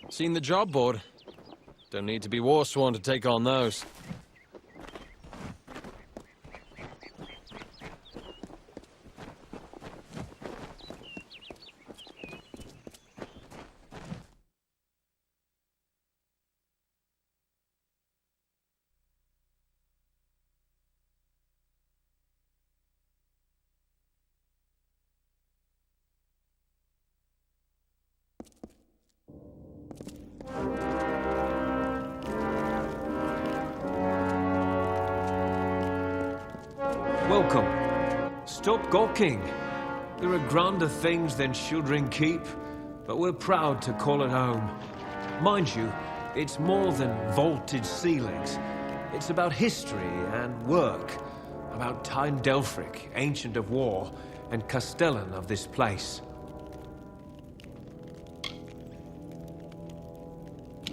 Seen the job board? Don't need to be war-sworn to take on those. Welcome. Stop gawking. There are grander things than Shieldring Keep, but we're proud to call it home. Mind you, it's more than vaulted ceilings. It's about history and work, about Tyne Delphric, Ancient of War, and Castellan of this place.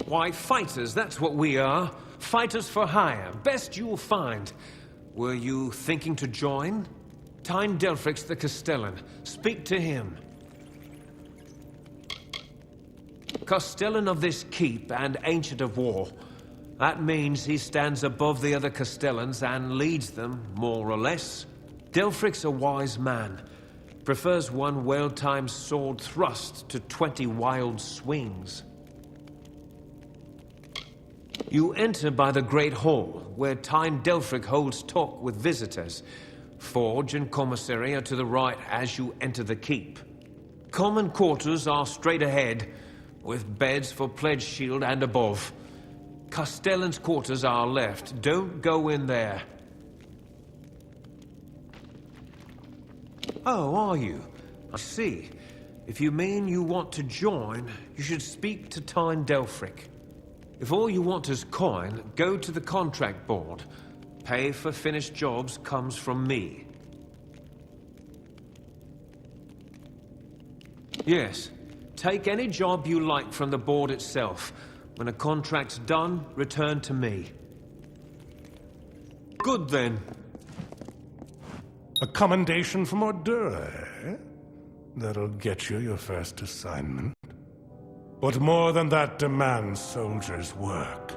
Why, fighters, that's what we are. Fighters for hire, best you'll find. Were you thinking to join? Tyne Delphric's the Castellan. Speak to him. Castellan of this keep and Ancient of War. That means he stands above the other Castellans and leads them, more or less. Delphric's a wise man. Prefers one well-timed sword thrust to 20 wild swings. You enter by the Great Hall, where Tyne Delphric holds talk with visitors. Forge and commissary are to the right as you enter the keep. Common quarters are straight ahead, with beds for Plagueshield and above. Castellan's quarters are left. Don't go in there. Oh, are you? I see. If you mean you want to join, you should speak to Tyne Delphric. If all you want is coin, go to the contract board. Pay for finished jobs comes from me. Yes, take any job you like from the board itself. When a contract's done, return to me. Good then. A commendation from Ordura, eh? That'll get you your first assignment. But more than that demands soldiers' work.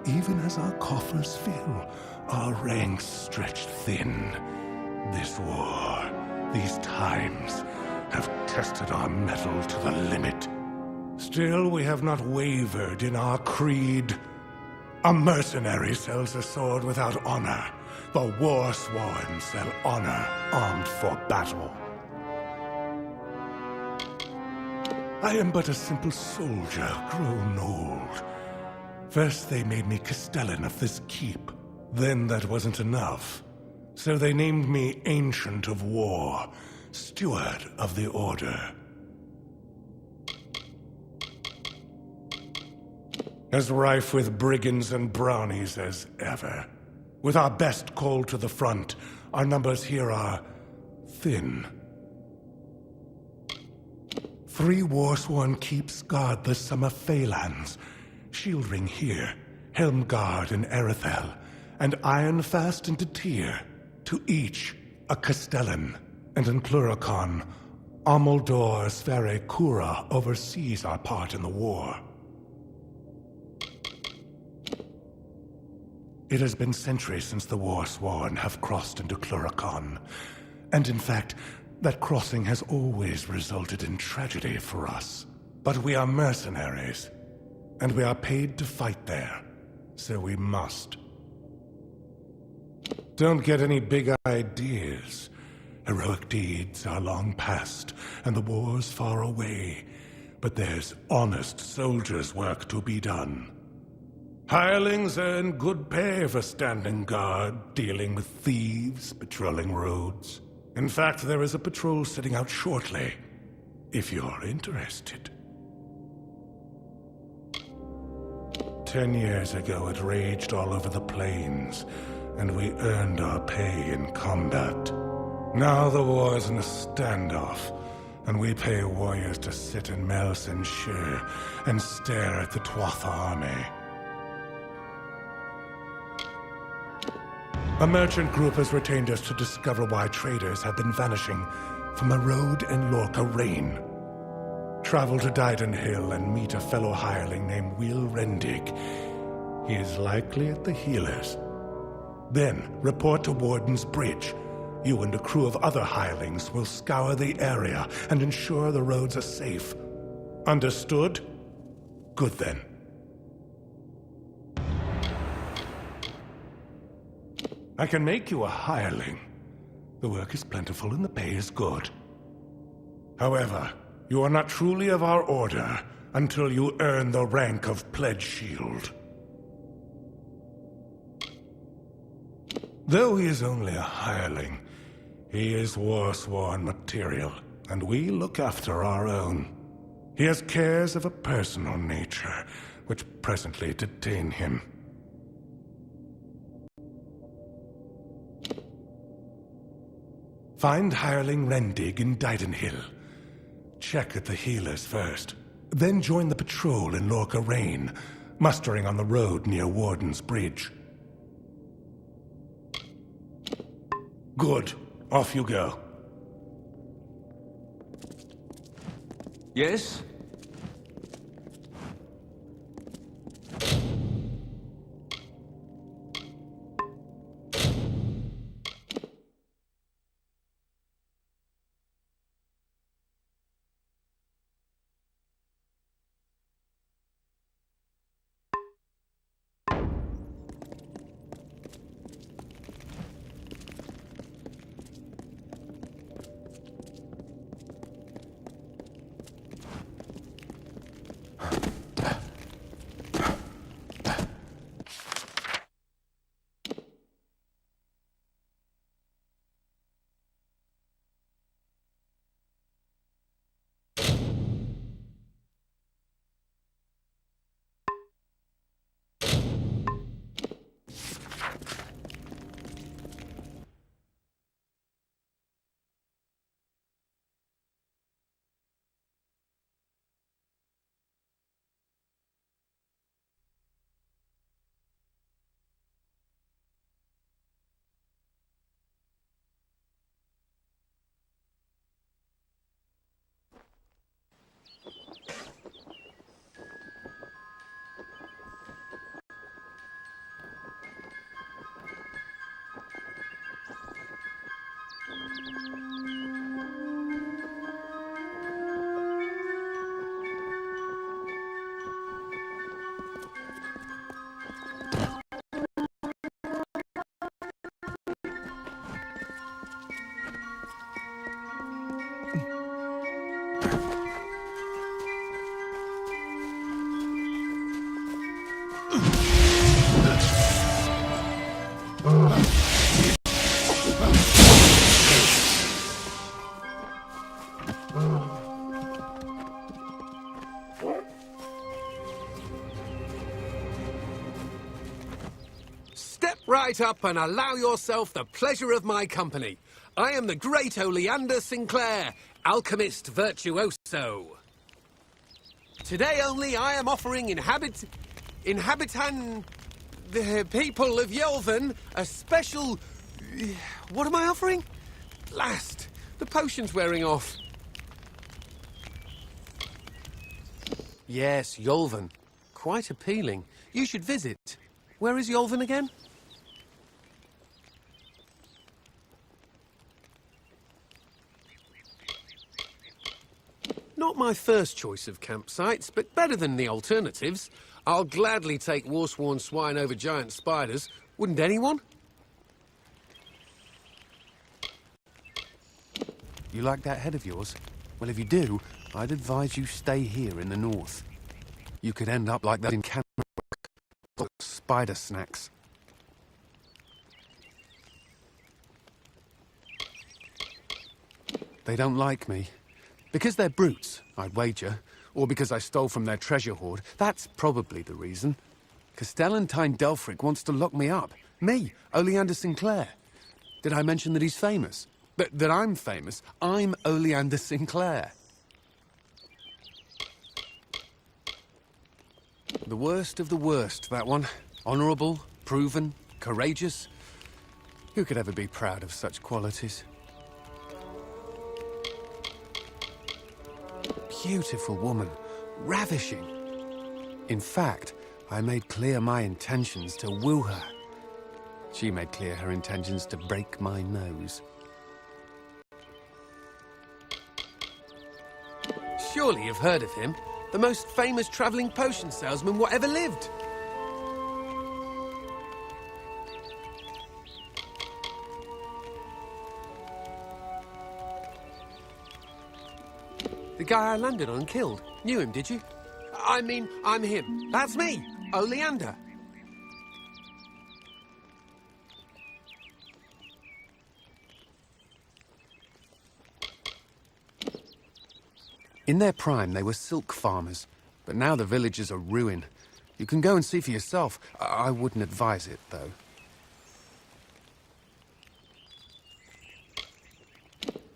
Even as our coffers fill, our ranks stretch thin. This war, these times, have tested our mettle to the limit. Still, we have not wavered in our creed. A mercenary sells a sword without honor. The war-sworn sell honor armed for battle. I am but a simple soldier, grown old. First they made me Castellan of this keep. Then that wasn't enough. So they named me Ancient of War, Steward of the Order. As rife with brigands and brownies as ever. With our best called to the front, our numbers here are thin. 3 war-sworn keeps guard the summer Phalanx. Shieldring here, Helmguard in Erethel, and Ironfast in Tyr. To each, a Castellan, and in Pluricon, Amalur Spherae Cura oversees our part in the war. It has been centuries since the Warsworn have crossed into Cluricon. And in fact, that crossing has always resulted in tragedy for us. But we are mercenaries, and we are paid to fight there, so we must. Don't get any big ideas. Heroic deeds are long past, and the war's far away. But there's honest soldiers' work to be done. Hirelings earn good pay for standing guard, dealing with thieves, patrolling roads. In fact, there is a patrol setting out shortly, if you're interested. 10 years ago, it raged all over the plains, and we earned our pay in combat. Now the war's in a standoff, and we pay warriors to sit in Melsenshire and stare at the Tuatha army. A merchant group has retained us to discover why traders have been vanishing from a road in Lorca Rain. Travel to Dyden Hill and meet a fellow hireling named Will Rendig. He is likely at the healers. Then, report to Warden's Bridge. You and a crew of other hirelings will scour the area and ensure the roads are safe. Understood? Good then. I can make you a hireling. The work is plentiful and the pay is good. However, you are not truly of our order until you earn the rank of Plagueshield. Though he is only a hireling, he is Warsworn material, and we look after our own. He has cares of a personal nature, which presently detain him. Find hireling Rendig in Dyden Hill. Check at the healers first. Then join the patrol in Lorca Rain, mustering on the road near Warden's Bridge. Good. Off you go. Yes? Step right up and allow yourself the pleasure of my company. I am the great Oleander Sinclair, alchemist virtuoso. Today only I am offering the people of Yolvan a special... What am I offering? Blast! The potion's wearing off. Yes, Yolvan. Quite appealing. You should visit. Where is Yolvan again? Not my first choice of campsites, but better than the alternatives. I'll gladly take war-sworn swine over giant spiders. Wouldn't anyone? You like that head of yours? Well, if you do, I'd advise you stay here in the north. You could end up like that in Canada. Spider snacks. They don't like me. Because they're brutes, I'd wager. Or because I stole from their treasure hoard. That's probably the reason. Castellantine Delphric wants to lock me up. Me, Oleander Sinclair. Did I mention that he's famous? That I'm famous? I'm Oleander Sinclair. The worst of the worst, that one. Honourable, proven, courageous. Who could ever be proud of such qualities? Beautiful woman. Ravishing. In fact, I made clear my intentions to woo her. She made clear her intentions to break my nose. Surely you've heard of him. The most famous travelling potion salesman whatever lived. The guy I landed on and killed. Knew him, did you? I mean, I'm him. That's me, Oleander. In their prime, they were silk farmers, but now the villages are ruin. You can go and see for yourself. I wouldn't advise it, though.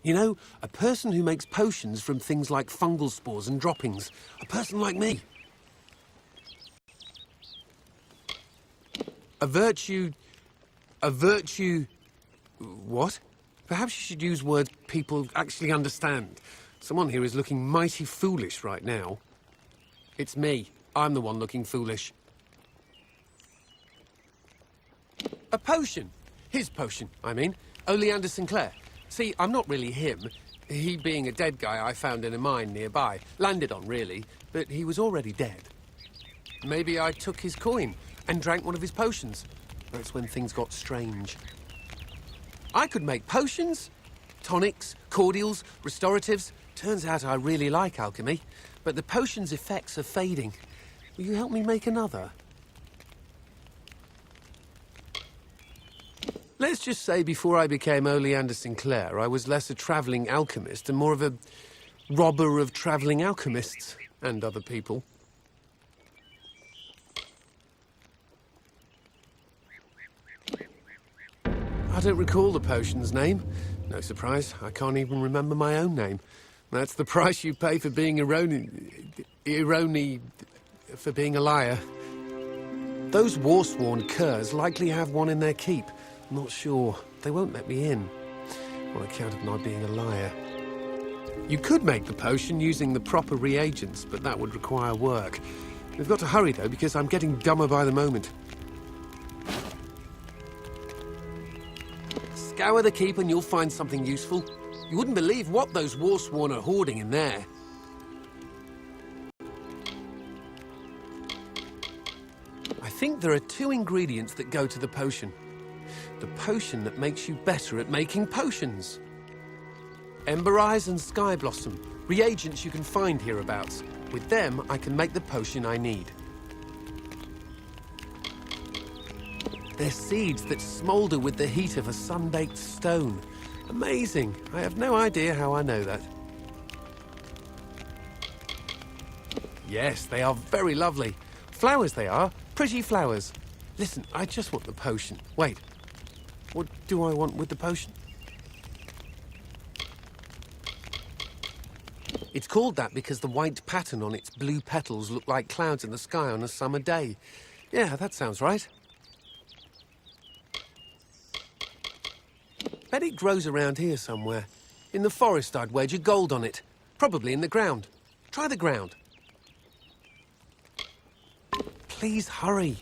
You know, a person who makes potions from things like fungal spores and droppings. A person like me. A virtue... What? Perhaps you should use words people actually understand. Someone here is looking mighty foolish right now. It's me. I'm the one looking foolish. A potion. His potion, I mean. Oleander Sinclair. See, I'm not really him. He being a dead guy I found in a mine nearby. Landed on, really, but he was already dead. Maybe I took his coin and drank one of his potions. That's when things got strange. I could make potions, tonics, cordials, restoratives. Turns out I really like alchemy, but the potion's effects are fading. Will you help me make another? Let's just say before I became Oleander Sinclair, I was less a travelling alchemist and more of a robber of travelling alchemists and other people. I don't recall the potion's name. No surprise, I can't even remember my own name. That's the price you pay for being for being a liar. Those war-sworn curs likely have one in their keep. I'm not sure. They won't let me in, on account of my being a liar. You could make the potion using the proper reagents, but that would require work. We've got to hurry, though, because I'm getting dumber by the moment. Scour the keep and you'll find something useful. You wouldn't believe what those war-sworn are hoarding in there. I think there are two ingredients that go to the potion. The potion that makes you better at making potions. Ember Eyes and Sky Blossom, reagents you can find hereabouts. With them, I can make the potion I need. They're seeds that smoulder with the heat of a sun-baked stone. Amazing. I have no idea how I know that. Yes, they are very lovely. Flowers they are. Pretty flowers. Listen, I just want the potion. Wait. What do I want with the potion? It's called that because the white pattern on its blue petals look like clouds in the sky on a summer day. Yeah, that sounds right. Bet it grows around here somewhere. In the forest, I'd wager gold on it. Probably in the ground. Try the ground. Please hurry.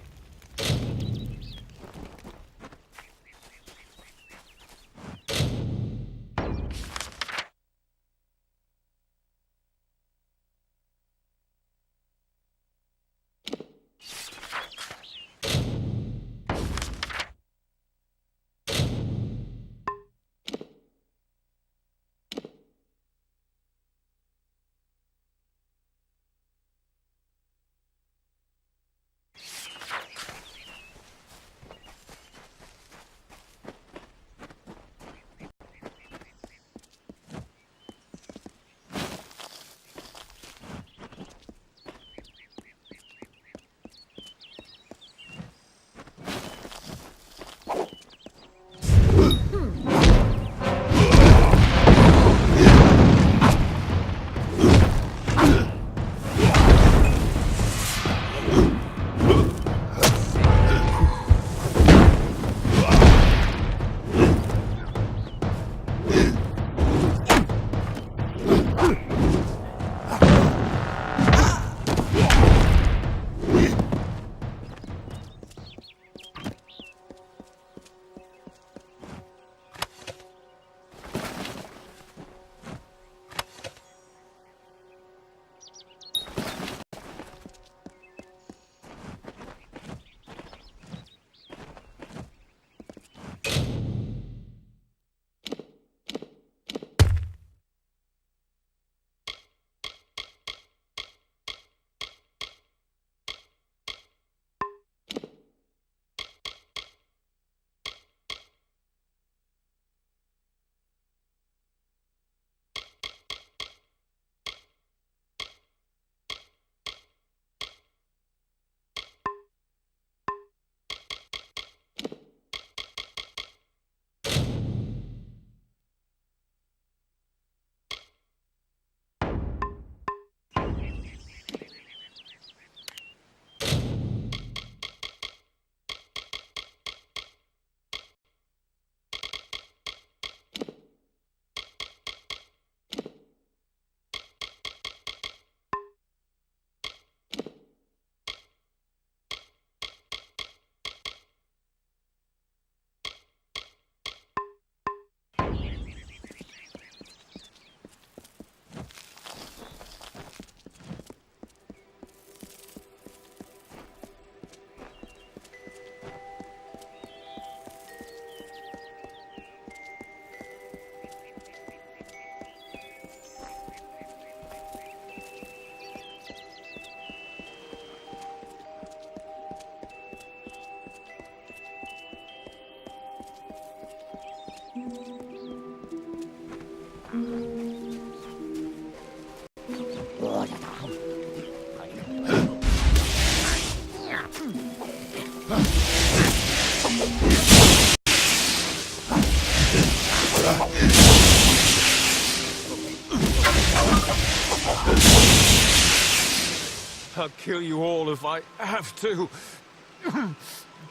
I'll kill you all if I have to.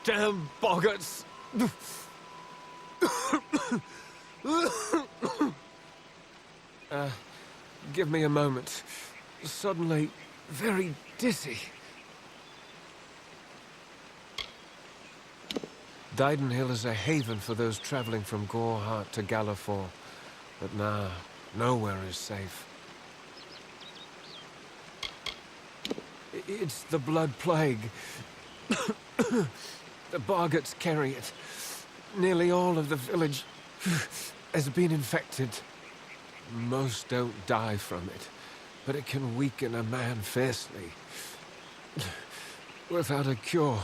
Damn boggarts. Give me a moment. Suddenly, very dizzy. Didenhill is a haven for those traveling from Gorehart to Galliford. But now, nowhere is safe. It's the Blood Plague. The Bargats carry it. Nearly all of the village has been infected. Most don't die from it, but it can weaken a man fiercely. Without a cure,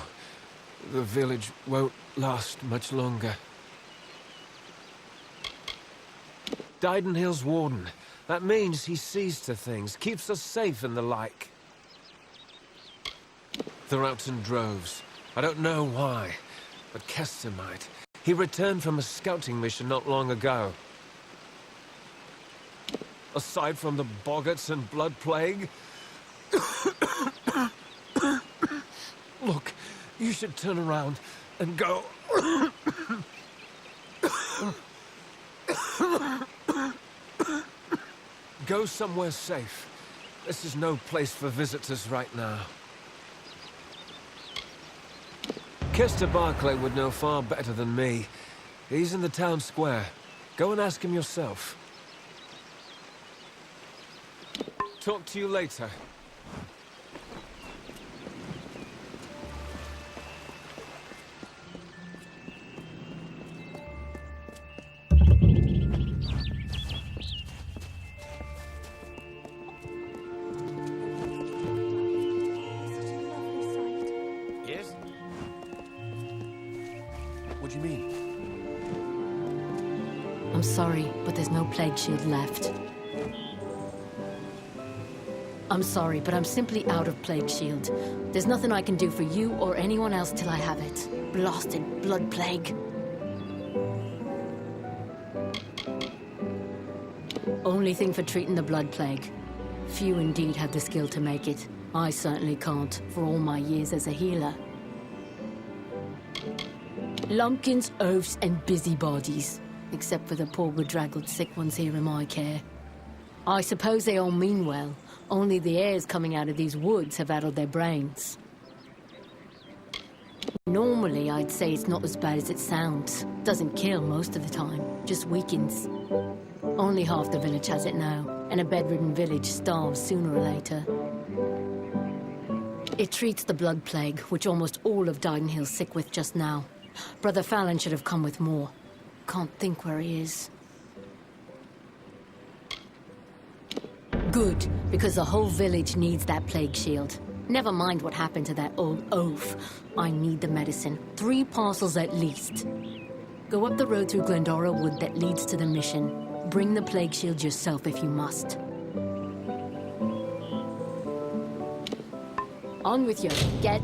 the village won't last much longer. Didenhill's warden. That means he sees to things, keeps us safe and the like. They're out in droves. I don't know why, but Kester might. He returned from a scouting mission not long ago. Aside from the Boggarts and Blood Plague? Look, you should turn around and go. Go somewhere safe. This is no place for visitors right now. Kester Barclay would know far better than me. He's in the town square. Go and ask him yourself. Talk to you later. Yes? What do you mean? I'm sorry, but there's no Plagueshield left. I'm sorry, but I'm simply out of Plagueshield. There's nothing I can do for you or anyone else till I have it. Blasted Blood Plague. Only thing for treating the Blood Plague. Few indeed have the skill to make it. I certainly can't, for all my years as a healer. Lumpkins, oafs, and busybodies. Except for the poor bedraggled sick ones here in my care. I suppose they all mean well. Only the airs coming out of these woods have addled their brains. Normally, I'd say it's not as bad as it sounds. Doesn't kill most of the time, just weakens. Only half the village has it now, and a bedridden village starves sooner or later. It treats the Blood Plague, which almost all of Didenhill's sick with just now. Brother Fallon should have come with more. Can't think where he is. Good, because the whole village needs that Plagueshield. Never mind what happened to that old oaf. I need the medicine. 3 parcels at least. Go up the road through Glendora Wood that leads to the mission. Bring the Plagueshield yourself if you must. On with you. Get...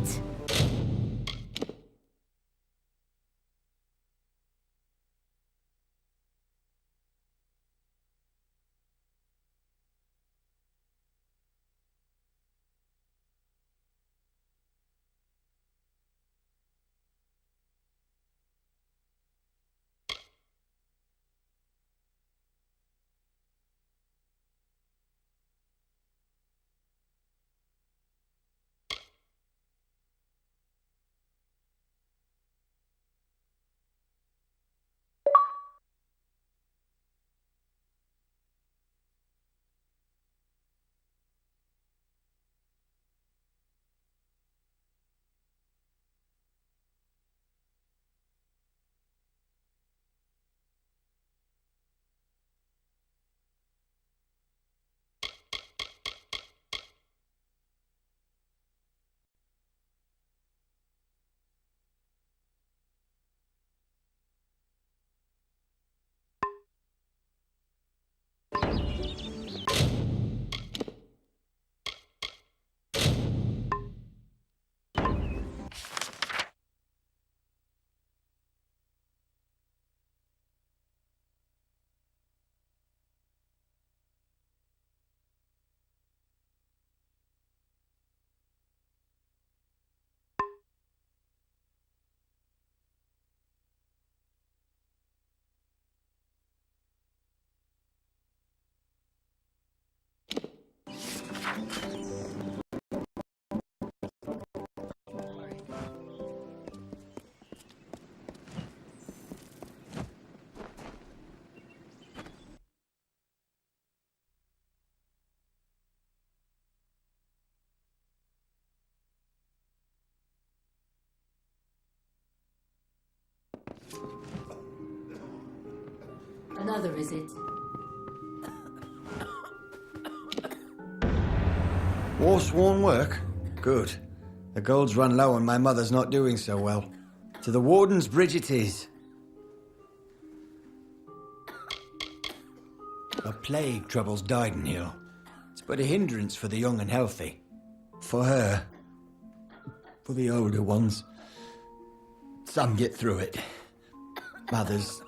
Another, is it? War-sworn work? Good. The gold's run low and my mother's not doing so well. To the Warden's bridge it is. The plague troubles Didenhill. It's but a hindrance for the young and healthy. For her. For the older ones. Some get through it. Others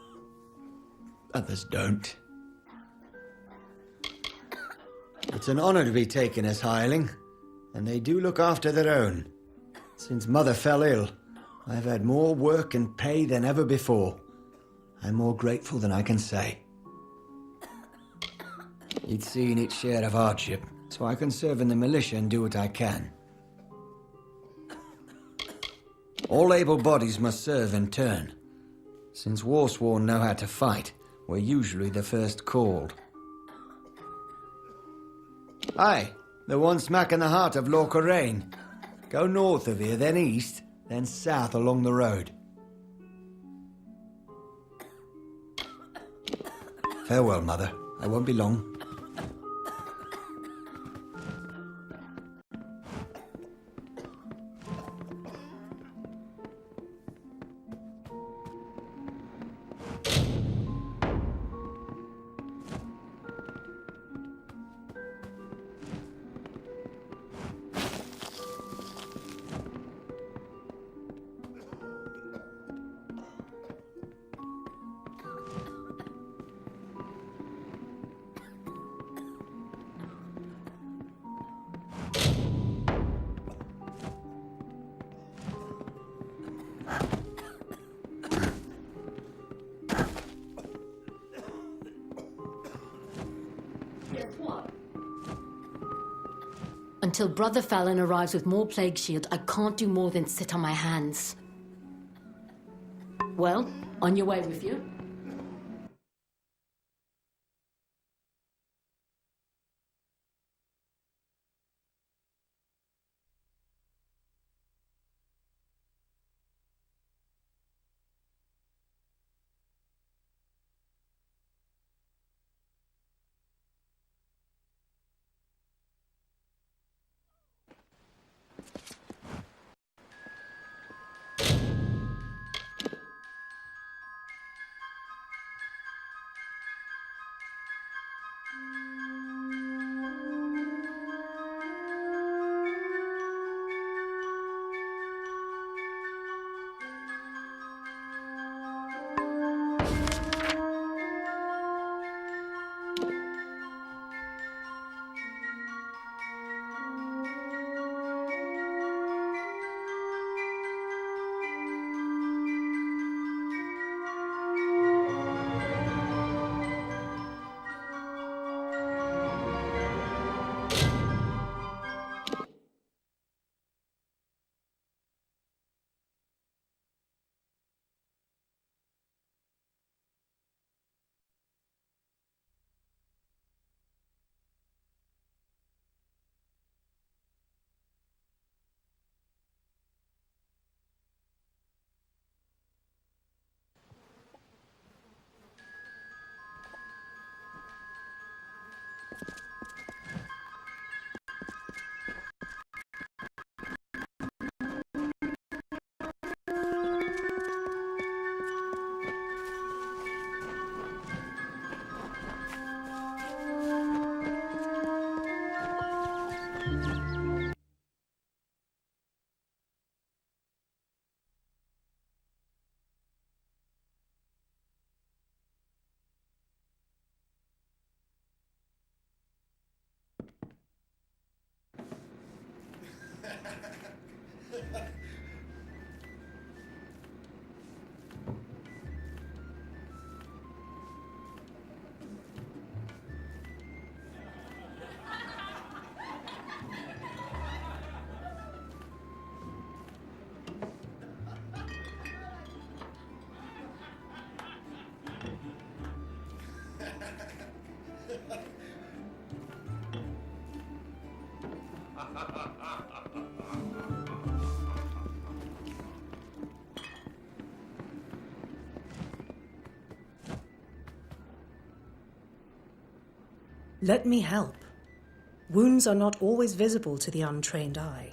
don't. It's an honor to be taken as hireling, and they do look after their own. Since Mother fell ill, I've had more work and pay than ever before. I'm more grateful than I can say. It's seen its share of hardship, so I can serve in the militia and do what I can. All able bodies must serve in turn. Since Warsworn know how to fight, we're usually the first called. Aye, the one smack in the heart of Lorca-Rain. Go north of here, then east, then south along the road. Farewell, Mother. I won't be long. Until Brother Fallon arrives with more Plagueshield, I can't do more than sit on my hands. Well, on your way with you? Let me help. Wounds are not always visible to the untrained eye.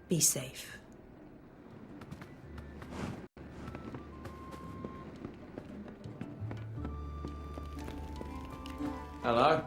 Be safe. Hello?